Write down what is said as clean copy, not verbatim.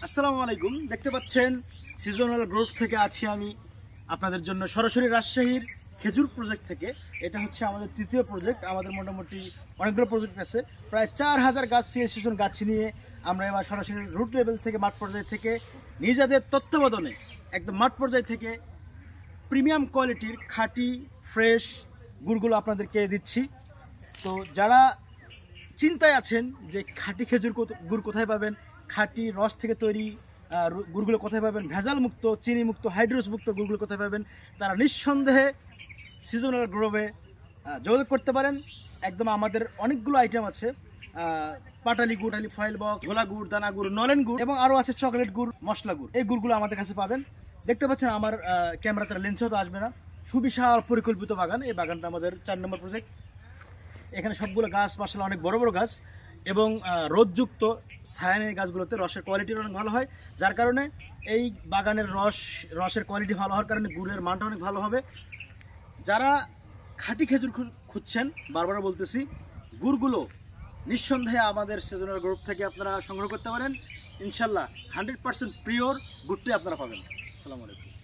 আসসালামু আলাইকুম। দেখতে পাচ্ছেন সিজনাল গ্রুপ থেকে আছি আমি আপনাদের জন্য সরাসরি রাজশাহীর খেজুর প্রজেক্ট থেকে। এটা হচ্ছে আমাদের তৃতীয় প্রজেক্ট। আমাদের মোটামুটি অনেকগুলো প্রজেক্ট আছে, প্রায় 4000 গাছ সিজন গাছ নিয়ে আমরা এবার সরাসরি রুট লেভেল থেকে মাঠ পর্যায় থেকে নিজেদের তত্ত্বাবধানে একদম মাঠ পর্যায় থেকে প্রিমিয়াম কোয়ালিটির খাঁটি ফ্রেশ গুড়গুলো আপনাদেরকে দিচ্ছি। তো যারা চিন্তায় আছেন যে খাঁটি খেজুর গুড় কোথায় পাবেন, খাঁটি রস থেকে তৈরি গুড়গুলো কোথায় পাবেন, ভেজাল মুক্ত চিনি মুক্ত হাইড্রোস মুক্ত গুড়গুলো কোথায় পাবেন, তারা নিঃসন্দেহে সিজনাল গ্রোভে যোগাযোগ করতে পারেন। একদম আমাদের অনেকগুলো আইটেম আছে, পাটালি গুড়, ফয়েল বক্স, ঝোলা গুড়, দানা গুড়, নলেন গুড় এবং আরও আছে চকলেট গুড়, মশলা গুড়। এই গুড়গুলো আমাদের কাছে পাবেন। দেখতে পাচ্ছেন আমার ক্যামেরাতে লেন্সেও তো আসবে না, সুবিশাল পরিকল্পিত বাগান। এই বাগানটা আমাদের 4 নম্বর প্রজেক্ট। এখানে সবগুলো গাছ মাশাআল্লাহ অনেক বড় বড় গাছ এবং রোদযুক্ত ছায়ানের গাছগুলোতে রসের কোয়ালিটি অনেক ভালো হয়, যার কারণে এই বাগানের রসের কোয়ালিটি ভালো হওয়ার কারণে গুড়ের মানটা অনেক ভালো হবে। যারা খাঁটি খেজুর খুঁজছেন, বারবার বলতেছি, গুড়গুলো নিঃসন্দেহে আমাদের সিজনাল গ্রুপ থেকে আপনারা সংগ্রহ করতে পারেন। ইনশাল্লাহ 100% পিওর গুড়টি আপনারা পাবেন। আসসালামু আলাইকুম।